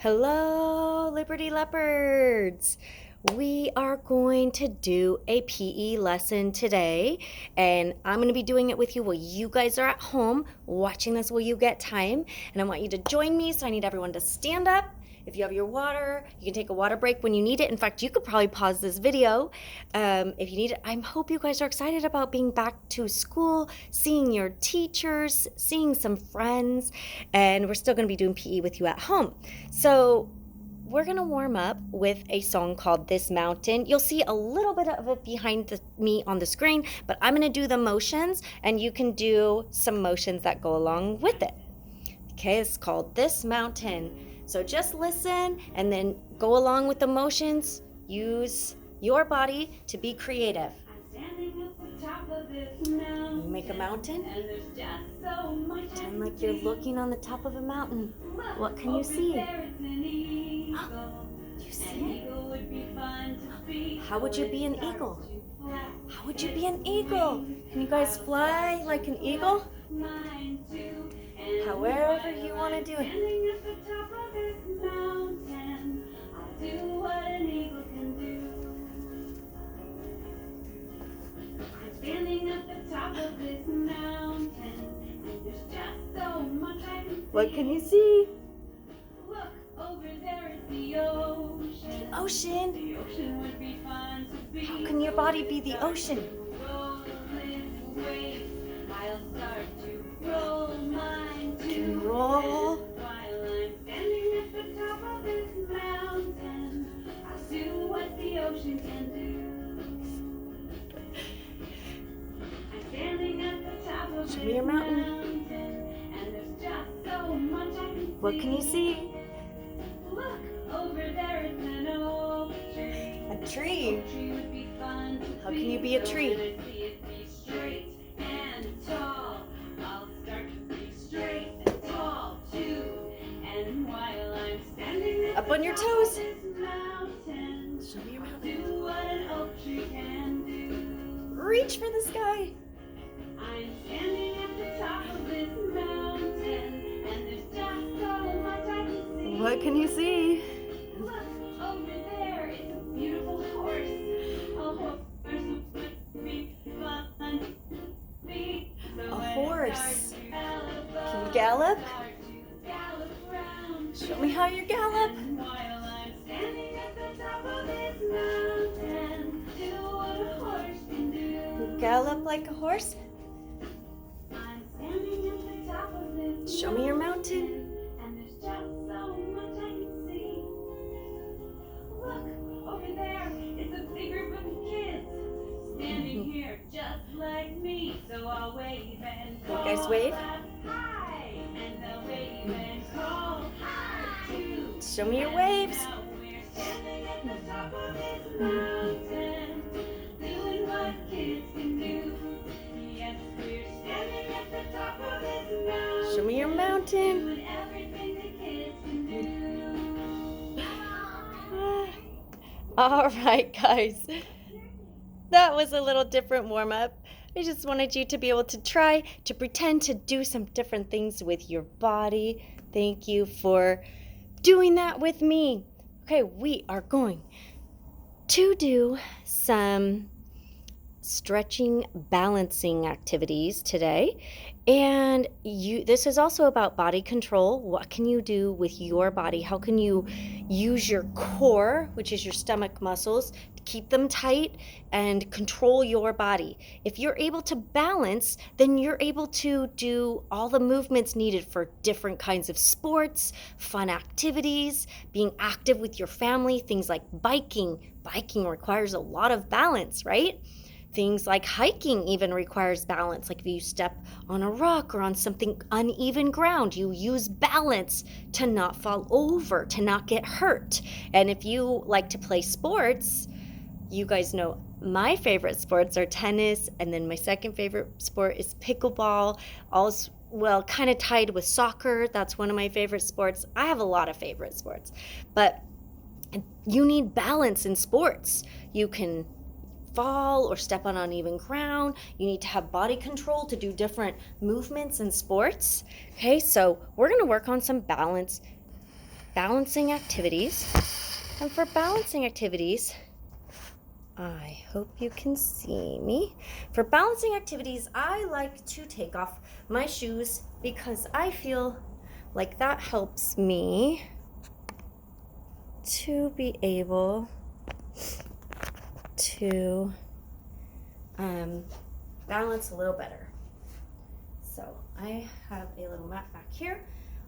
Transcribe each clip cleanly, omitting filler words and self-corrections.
Hello, Liberty Leopards! We are going to do a PE lesson today, and I'm going to be doing it with you while you guys are at home watching this while you get time. And I want you to join me, so I need everyone to stand up. If you have your water, you can take a water break when you need it. In fact, you could probably pause this video if you need it. I hope you guys are excited about being back to school, seeing your teachers, seeing some friends, and we're still going to be doing PE with you at home. So we're going to warm up with a song called This Mountain. You'll see a little bit of it behind me on the screen, but I'm going to do the motions, and you can do some motions that go along with it. Okay, it's called This Mountain. So just listen and then go along with the motions. Use your body to be creative. You make a mountain. Pretend like you're looking on the top of a mountain. What can you see? Do you see it? How would you be an eagle? How would you be an eagle? Can you guys fly like an eagle? However you want to do it. What can you see? Look, over there is the ocean. The ocean. The ocean would be fun to be. How can your body be the ocean? Roll its waves. I'll start to roll mine too. Roll. While I'm standing at the top of this mountain, I'll do what the ocean can do. I'm standing at the top of Show this me your mountain. and there's just so much I can see. What can you see? Look, over there is an oak tree. A tree. Oak tree would be fun to How can you be a So tree? when I see it be straight and tall, I'll start to be straight and tall too. And while I'm standing at Up the on your top toes. of this mountain, Show me your I'll mountain. do what an oak tree can do. Reach for the sky. I'm standing at the top of this mountain, and there's just so much I can see. What can you see? Look, over there is a beautiful horse. A horse would be fun to be. So A when it horse. starts to gallop, Can you gallop? start to gallop round. Show me how you gallop. And while I'm standing at the top of this mountain, do what a horse can do. Gallop like a horse. I'm standing at the top of this Show me your mountain. and there's just so much I can see. Look, over there is a big group of kids standing here just like me. So I'll wave and You call guys wave? back, hi, and they'll wave and call hi too. Show me your waves. Now we're standing at the top of this mountain, doing what kids can do. Yes, we're standing at the top of this mountain. Show me your mountain. Doing everything the kids can do. All right, guys. That was a little different warm up. I just wanted you to be able to try to pretend to do some different things with your body. Thank you for doing that with me. Okay, we are going to do some stretching, balancing activities today. And this is also about body control. What can you do with your body? How can you use your core, which is your stomach muscles, to keep them tight and control your body? If you're able to balance, then you're able to do all the movements needed for different kinds of sports, fun activities, being active with your family, things like biking. Biking requires a lot of balance, right? Things like hiking even requires balance. Like if you step on a rock or on something uneven ground, you use balance to not fall over, to not get hurt. And if you like to play sports, you guys know my favorite sports are tennis, and then my second favorite sport is pickleball. Also, well, kind of tied with soccer. That's one of my favorite sports. I have a lot of favorite sports, but you need balance in sports. You can fall or step on uneven ground. You need to have body control to do different movements in sports. Okay, so we're going to work on some balance balancing activities. And for balancing activities, I hope you can see me. For balancing activities, I like to take off my shoes because I feel like that helps me to be able to balance a little better. So I have a little mat back here.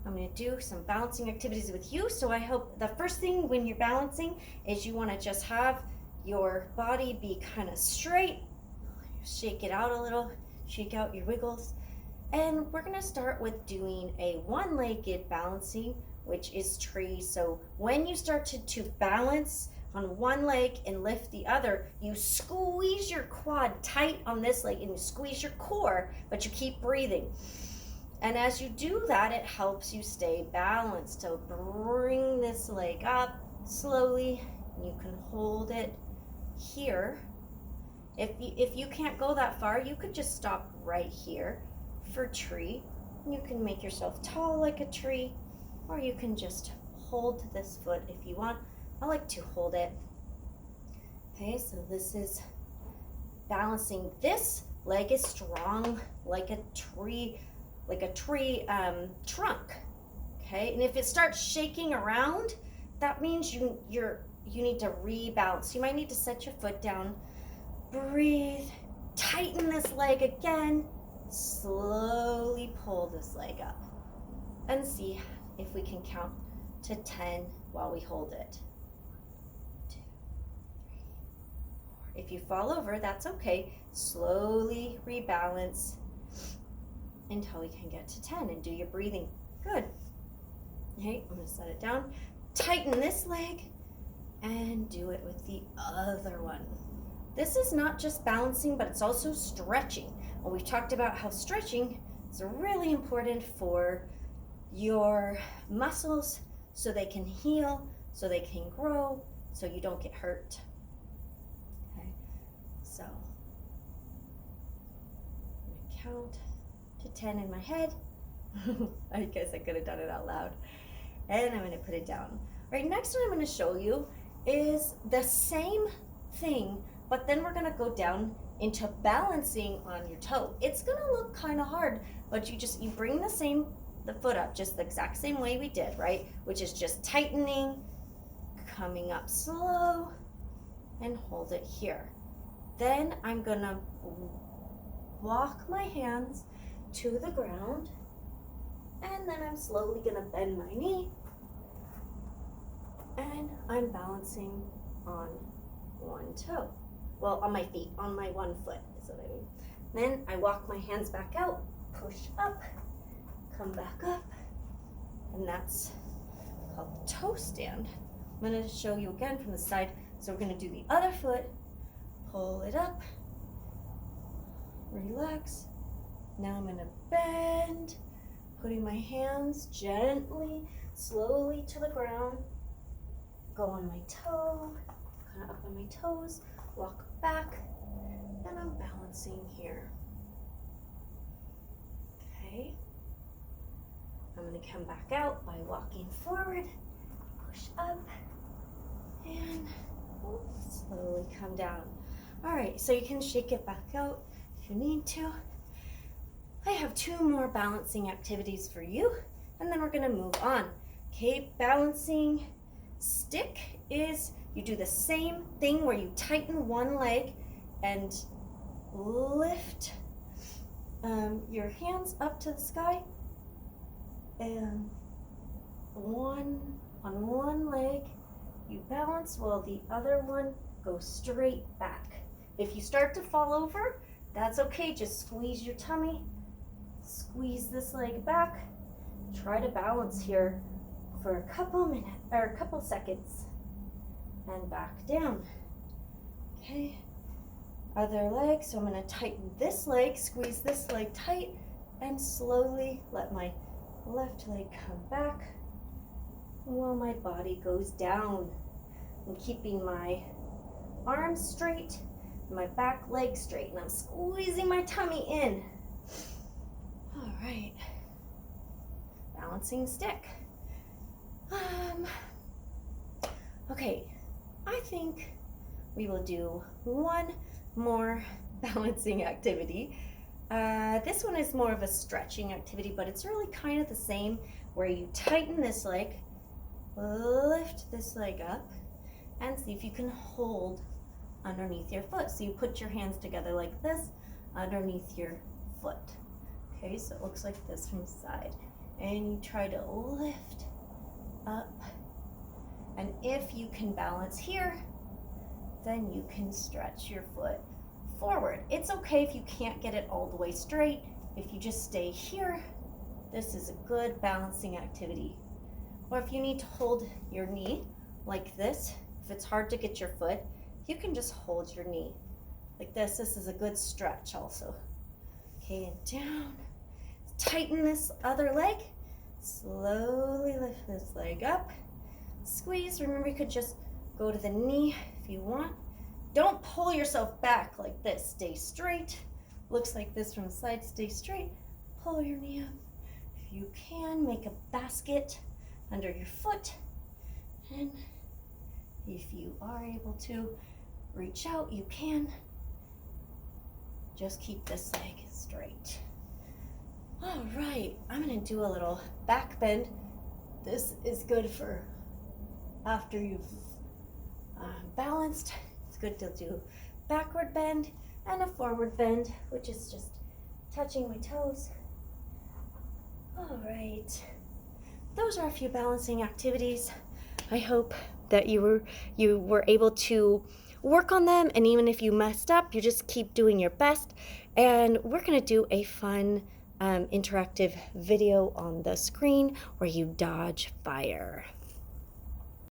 I'm going to do some balancing activities with you. So I hope the first thing when you're balancing is you want to just have your body be kind of straight. Shake it out a little, shake out your wiggles. And we're going to start with doing a one-legged balancing, which is tree. So when you start to balance on one leg and lift the other, you squeeze your quad tight on this leg and you squeeze your core, but you keep breathing. And as you do that, it helps you stay balanced. So bring this leg up slowly. You can hold it here. If you can't go that far, you could just stop right here for tree. You can make yourself tall like a tree, or you can just hold this foot if you want. I like to hold it. Okay, so this is balancing. This leg is strong like a tree trunk. Okay, and if it starts shaking around, that means you need to rebalance. You might need to set your foot down, breathe, tighten this leg again, slowly pull this leg up, and see if we can count to 10 while we hold it. 2, 3, 4. If you fall over, that's okay. Slowly rebalance until we can get to 10 and do your breathing. Good. Okay, I'm going to set it down. Tighten this leg and do it with the other one. This is not just balancing, but it's also stretching. And we've talked about how stretching is really important for your muscles so they can heal, so they can grow, so you don't get hurt. Okay, so I'm going to count to 10 in my head. I guess I could have done it out loud. And I'm going to put it down. All right, next one I'm going to show you is the same thing, but then we're going to go down into balancing on your toe. It's going to look kind of hard, but you bring the foot up just the exact same way we did, right? Which is just tightening, coming up slow, and hold it here. Then I'm going to walk my hands to the ground, and then I'm slowly going to bend my knee, and I'm balancing on one toe. Well, on my feet, on my one foot is what I mean. Then I walk my hands back out, push up, come back up, and that's called the toe stand. I'm going to show you again from the side. So we're going to do the other foot, pull it up, relax. Now I'm going to bend, putting my hands gently, slowly to the ground, go on my toe, kind of up on my toes, walk back, and I'm balancing here. Okay. I'm going to come back out by walking forward, push up, and slowly come down. All right, so you can shake it back out if you need to. I have 2 more balancing activities for you, and then we're going to move on. Okay, balancing stick is you do the same thing where you tighten one leg and lift your hands up to the sky, and on one leg you balance while the other one goes straight back. If you start to fall over, that's okay. Just squeeze your tummy, squeeze this leg back, try to balance here for a couple minutes or a couple seconds, and back down. Okay, other leg. So I'm going to tighten this leg, squeeze this leg tight, and slowly let my left leg come back while my body goes down. I'm keeping my arms straight, my back leg straight, and I'm squeezing my tummy in. All right, balancing stick. Um, okay, I think we will do one more balancing activity. This one is more of a stretching activity, but it's really kind of the same, where you tighten this leg, lift this leg up, and see if you can hold underneath your foot. So you put your hands together like this underneath your foot. Okay, so it looks like this from the side. And you try to lift up. And if you can balance here, then you can stretch your foot forward. It's okay if you can't get it all the way straight. If you just stay here, this is a good balancing activity. Or if you need to hold your knee like this, if it's hard to get your foot, you can just hold your knee like this. This is a good stretch also. Okay, and down. Tighten this other leg. Slowly lift this leg up. Squeeze. Remember, you could just go to the knee if you want. Don't pull yourself back like this. Stay straight. Looks like this from the side. Stay straight. Pull your knee up. If you can, make a basket under your foot. And if you are able to reach out, you can. Just keep this leg straight. All right, I'm gonna do a little back bend. This is good for after you've balanced. It's good to do backward bend and a forward bend, which is just touching my toes. All right, those are a few balancing activities. I hope that you were able to work on them, and even if you messed up, you just keep doing your best. And we're gonna do a fun interactive video on the screen where you dodge fire.